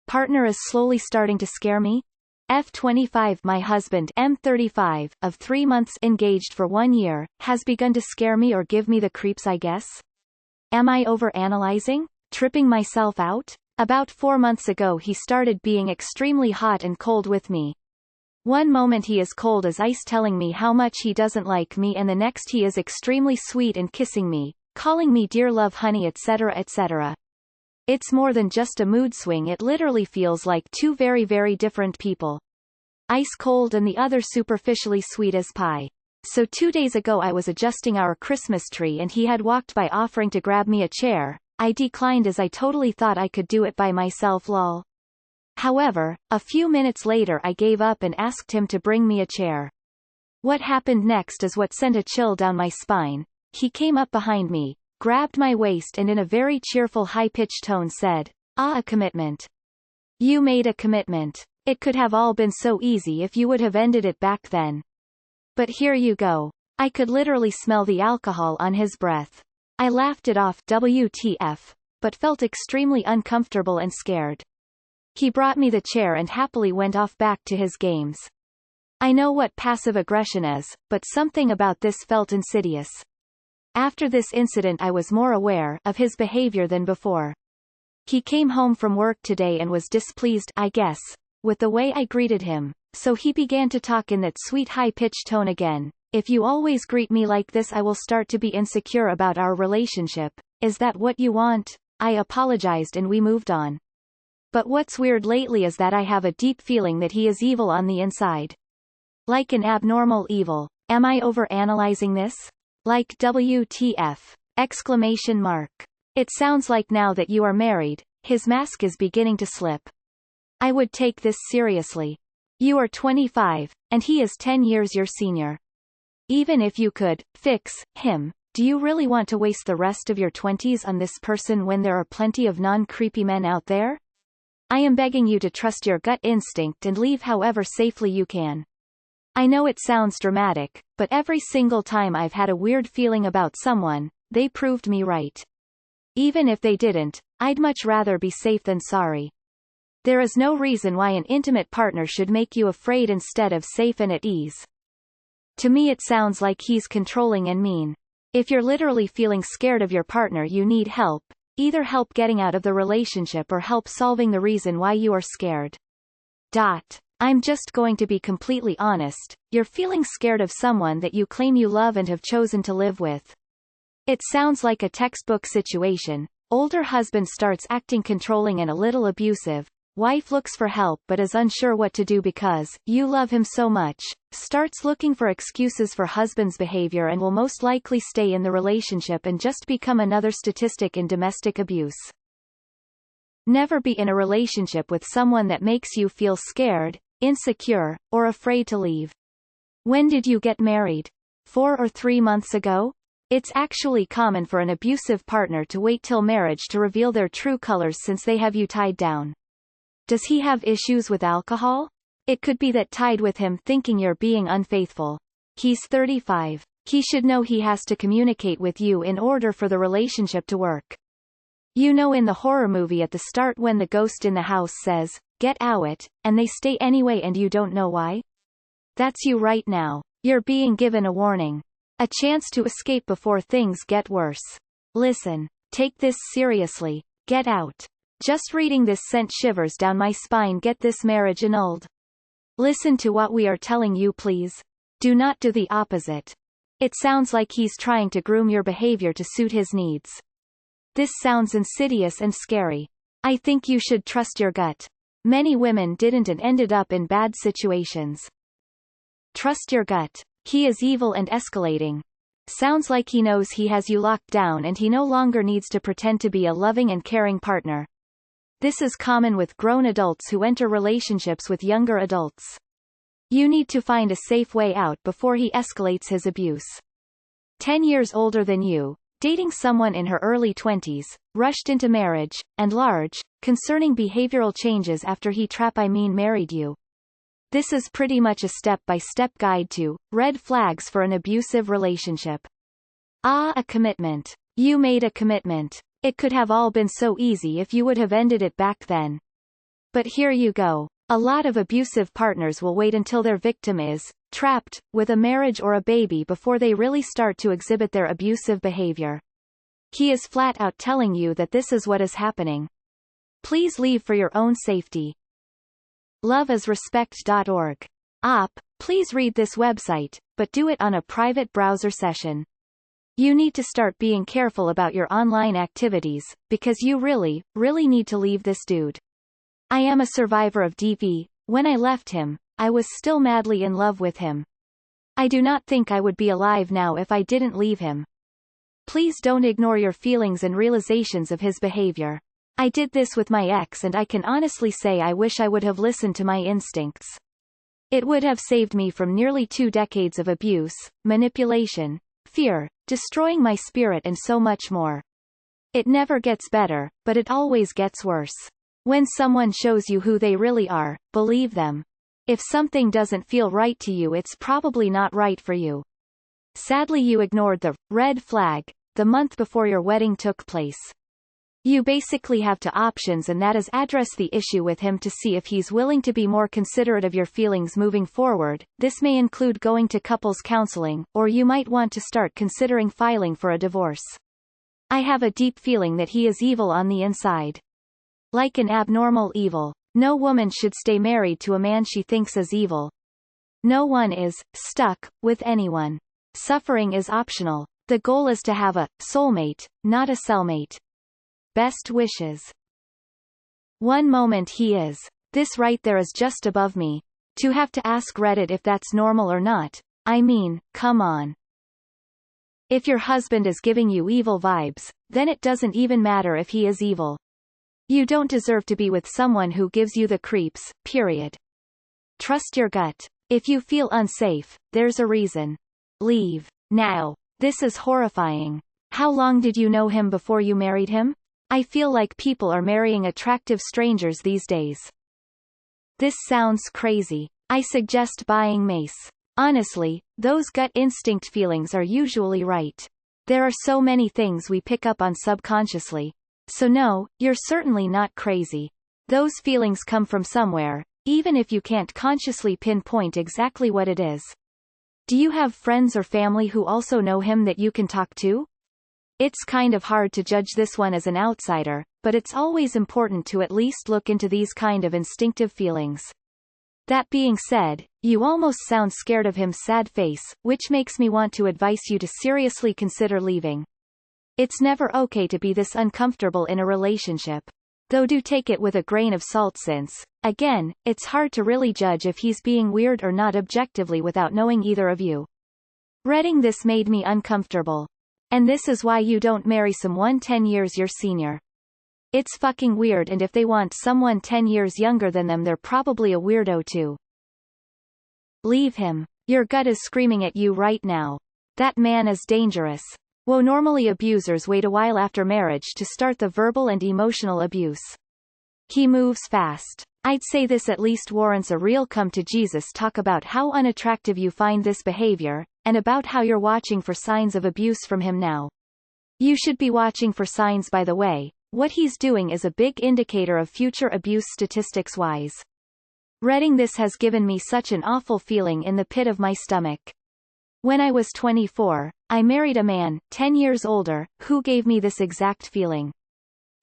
Partner is slowly starting to scare me. F25 My husband M35, of 3 months engaged for 1 year, has begun to scare me or give me the creeps I guess. Am I overanalyzing? Tripping myself out? About 4 months ago he started being extremely hot and cold with me. One moment he is cold as ice telling me how much he doesn't like me, and the next he is extremely sweet and kissing me, calling me dear love honey etc etc. It's more than just a mood swing, it literally feels like two very very different people. Ice cold and the other superficially sweet as pie. So 2 days ago I was adjusting our Christmas tree and he had walked by offering to grab me a chair. I declined as I totally thought I could do it by myself lol. However, a few minutes later I gave up and asked him to bring me a chair. What happened next is what sent a chill down my spine. He came up behind me, grabbed my waist and in a very cheerful high-pitched tone said, "Ah, a commitment. You made a commitment. It could have all been so easy if you would have ended it back then. But here you go." I could literally smell the alcohol on his breath. I laughed it off WTF, but felt extremely uncomfortable and scared. He brought me the chair and happily went off back to his games. I know what passive aggression is, but something about this felt insidious. After this incident I was more aware of his behavior than before. He came home from work today and was displeased, I guess, with the way I greeted him, so he began to talk in that sweet high-pitched tone again. If you always greet me like this I will start to be insecure about our relationship. Is that what you want? I apologized and we moved on. But what's weird lately is that I have a deep feeling that he is evil on the inside. Like an abnormal evil. Am I overanalyzing this? Like WTF! Exclamation mark. It sounds like now that you are married, his mask is beginning to slip. I would take this seriously. You are 25, and he is 10 years your senior. Even if you could fix him, do you really want to waste the rest of your 20s on this person when there are plenty of non-creepy men out there? I am begging you to trust your gut instinct and leave however safely you can. I know it sounds dramatic, but every single time I've had a weird feeling about someone, they proved me right. Even if they didn't, I'd much rather be safe than sorry. There is no reason why an intimate partner should make you afraid instead of safe and at ease. To me it sounds like he's controlling and mean. If you're literally feeling scared of your partner you need help, either help getting out of the relationship or help solving the reason why you are scared. I'm just going to be completely honest, you're feeling scared of someone that you claim you love and have chosen to live with. It sounds like a textbook situation. Older husband starts acting controlling and a little abusive. Wife looks for help but is unsure what to do because you love him so much, starts looking for excuses for husband's behavior and will most likely stay in the relationship and just become another statistic in domestic abuse. Never be in a relationship with someone that makes you feel scared, insecure, or afraid to leave. When did you get married? 4 or 3 months ago? It's actually common for an abusive partner to wait till marriage to reveal their true colors since they have you tied down. Does he have issues with alcohol? It could be that tied with him thinking you're being unfaithful. He's 35. He should know he has to communicate with you in order for the relationship to work. You know in the horror movie at the start when the ghost in the house says, "Get out," and they stay anyway and you don't know why? That's you right now. You're being given a warning. A chance to escape before things get worse. Listen. Take this seriously. Get out. Just reading this sent shivers down my spine. Get this marriage annulled. Listen to what we are telling you please. Do not do the opposite. It sounds like he's trying to groom your behavior to suit his needs. This sounds insidious and scary. I think you should trust your gut. Many women didn't and ended up in bad situations. Trust your gut. He is evil and escalating. Sounds like he knows he has you locked down and he no longer needs to pretend to be a loving and caring partner. This is common with grown adults who enter relationships with younger adults. You need to find a safe way out before he escalates his abuse. 10 years older than you, dating someone in her early 20s, rushed into marriage, and large, concerning behavioral changes after he married you. This is pretty much a step-by-step guide to red flags for an abusive relationship. Ah, a commitment. You made a commitment. It could have all been so easy if you would have ended it back then. But here you go. A lot of abusive partners will wait until their victim is trapped with a marriage or a baby before they really start to exhibit their abusive behavior. He is flat out telling you that this is what is happening. Please leave for your own safety. Loveisrespect.org. Please read this website, but do it on a private browser session. You need to start being careful about your online activities, because you really need to leave this dude. I am a survivor of DV. When I left him, I was still madly in love with him. I do not think I would be alive now if I didn't leave him. Please don't ignore your feelings and realizations of his behavior. I did this with my ex and I can honestly say I wish I would have listened to my instincts. It would have saved me from nearly 2 decades of abuse, manipulation, fear, destroying my spirit and so much more. It never gets better, but it always gets worse. When someone shows you who they really are, believe them. If something doesn't feel right to you, it's probably not right for you. Sadly, you ignored the red flag the month before your wedding took place. You basically have 2 options, and that is address the issue with him to see if he's willing to be more considerate of your feelings moving forward. This may include going to couples counseling, or you might want to start considering filing for a divorce. I have a deep feeling that he is evil on the inside. Like an abnormal evil. No woman should stay married to a man she thinks is evil. No one is stuck with anyone. Suffering is optional. The goal is to have a soulmate, not a cellmate. Best wishes. One moment he is. This right there is just above me. To have to ask Reddit if that's normal or not. I mean, come on. If your husband is giving you evil vibes, then it doesn't even matter if he is evil. You don't deserve to be with someone who gives you the creeps, period. Trust your gut. If you feel unsafe, there's a reason. Leave. Now. This is horrifying. How long did you know him before you married him? I feel like people are marrying attractive strangers these days. This sounds crazy. I suggest buying mace. Honestly, those gut instinct feelings are usually right. There are so many things we pick up on subconsciously. So no, you're certainly not crazy. Those feelings come from somewhere, even if you can't consciously pinpoint exactly what it is. Do you have friends or family who also know him that you can talk to? It's kind of hard to judge this one as an outsider, but it's always important to at least look into these kind of instinctive feelings. That being said, you almost sound scared of his sad face, which makes me want to advise you to seriously consider leaving. It's never okay to be this uncomfortable in a relationship. Though do take it with a grain of salt since, again, it's hard to really judge if he's being weird or not objectively without knowing either of you. Reading this made me uncomfortable. And this is why you don't marry someone 10 years your senior. It's fucking weird, and if they want someone 10 years younger than them, they're probably a weirdo too. Leave him. Your gut is screaming at you right now. That man is dangerous. Whoa, normally abusers wait a while after marriage to start the verbal and emotional abuse. He moves fast. I'd say this at least warrants a real come to Jesus talk about how unattractive you find this behavior, and about how you're watching for signs of abuse from him now. You should be watching for signs, by the way. What he's doing is a big indicator of future abuse statistics-wise. Reading this has given me such an awful feeling in the pit of my stomach. When I was 24, I married a man, 10 years older, who gave me this exact feeling.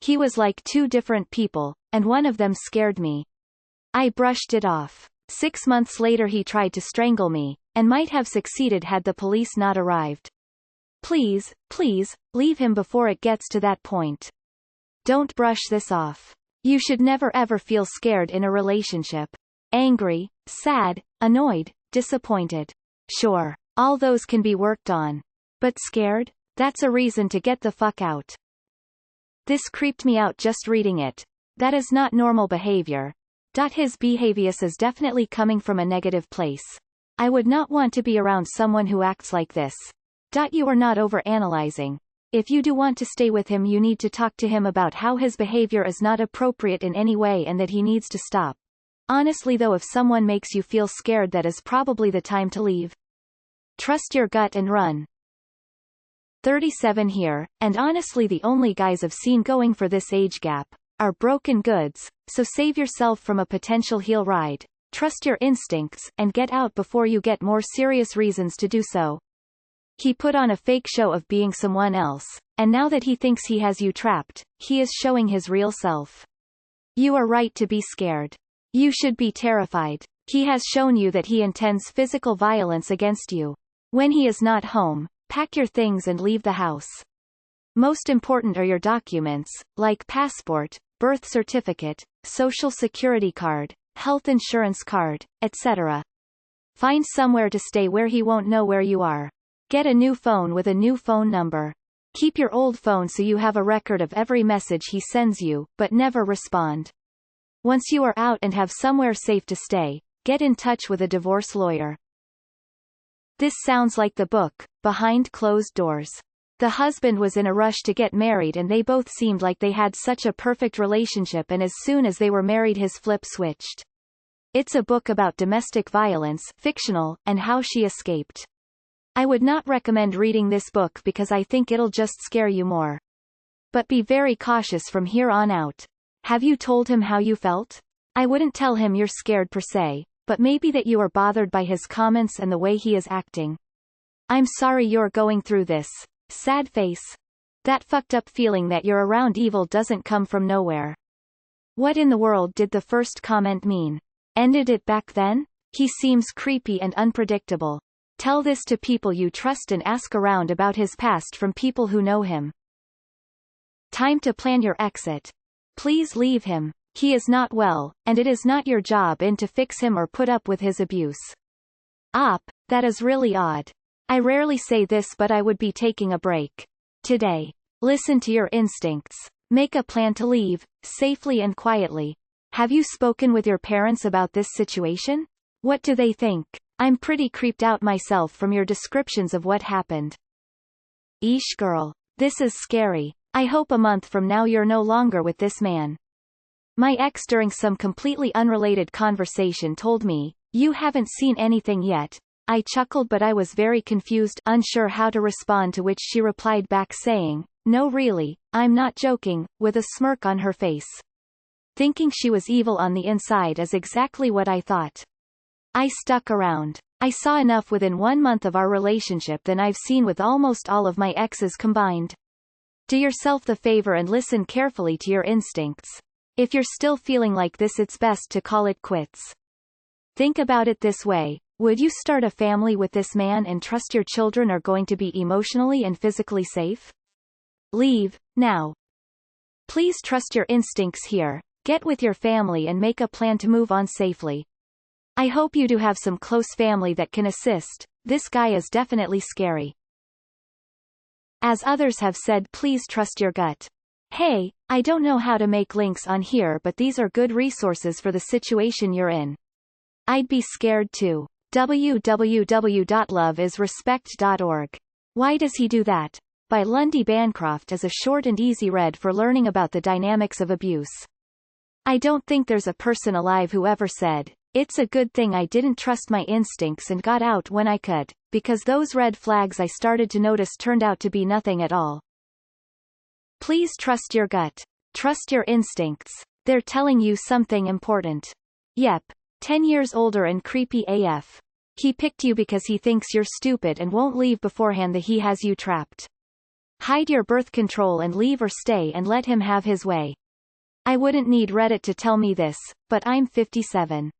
He was like 2 different people, and one of them scared me. I brushed it off. 6 months later he tried to strangle me, and might have succeeded had the police not arrived. Please, leave him before it gets to that point. Don't brush this off. You should never ever feel scared in a relationship. Angry, sad, annoyed, disappointed. Sure. All those can be worked on. But scared? That's a reason to get the fuck out. This creeped me out just reading it. That is not normal behavior. His behavior is definitely coming from a negative place. I would not want to be around someone who acts like this. You are not overanalyzing. If you do want to stay with him, you need to talk to him about how his behavior is not appropriate in any way and that he needs to stop. Honestly though, if someone makes you feel scared, that is probably the time to leave. Trust your gut and run. 37 here, and honestly the only guys I've seen going for this age gap are broken goods, so save yourself from a potential heel ride. Trust your instincts, and get out before you get more serious reasons to do so. He put on a fake show of being someone else, and now that he thinks he has you trapped, he is showing his real self. You are right to be scared. You should be terrified. He has shown you that he intends physical violence against you. When he is not home, pack your things and leave the house. Most important are your documents, like passport, birth certificate, social security card, health insurance card, etc. Find somewhere to stay where he won't know where you are. Get a new phone with a new phone number. Keep your old phone so you have a record of every message he sends you, but never respond. Once you are out and have somewhere safe to stay, get in touch with a divorce lawyer. This sounds like the book, Behind Closed Doors. The husband was in a rush to get married and they both seemed like they had such a perfect relationship, and as soon as they were married his flip switched. It's a book about domestic violence, fictional, and how she escaped. I would not recommend reading this book because I think it'll just scare you more. But be very cautious from here on out. Have you told him how you felt? I wouldn't tell him you're scared per se, but maybe that you are bothered by his comments and the way he is acting. I'm sorry you're going through this. Sad face. That fucked up feeling that you're around evil doesn't come from nowhere. What in the world did the first comment mean? Ended it back then? He seems creepy and unpredictable. Tell this to people you trust and ask around about his past from people who know him. Time to plan your exit. Please leave him. He is not well, and it is not your job to fix him or put up with his abuse. That is really odd. I rarely say this, but I would be taking a break today. Listen to your instincts. Make a plan to leave, safely and quietly. Have you spoken with your parents about this situation? What do they think? I'm pretty creeped out myself from your descriptions of what happened. Eesh girl. This is scary. I hope a month from now you're no longer with this man. My ex during some completely unrelated conversation told me, "You haven't seen anything yet." I chuckled, but I was very confused, unsure how to respond, to which she replied back saying, "No really, I'm not joking," with a smirk on her face. Thinking she was evil on the inside is exactly what I thought. I stuck around. I saw enough within 1 month of our relationship than I've seen with almost all of my exes combined. Do yourself the favor and listen carefully to your instincts. If you're still feeling like this, it's best to call it quits. Think about it this way. Would you start a family with this man and trust your children are going to be emotionally and physically safe? Leave, now. Please trust your instincts here. Get with your family and make a plan to move on safely. I hope you do have some close family that can assist. This guy is definitely scary. As others have said, please trust your gut. Hey, I don't know how to make links on here, but these are good resources for the situation you're in. I'd be scared too. www.loveisrespect.org. Why Does He Do That? By Lundy Bancroft is a short and easy read for learning about the dynamics of abuse. I don't think there's a person alive who ever said, "It's a good thing I didn't trust my instincts and got out when I could," because those red flags I started to notice turned out to be nothing at all. Please trust your gut. Trust your instincts. They're telling you something important. Yep. 10 years older and creepy AF. He picked you because he thinks you're stupid and won't leave beforehand that he has you trapped. Hide your birth control and leave or stay and let him have his way. I wouldn't need Reddit to tell me this, but I'm 57.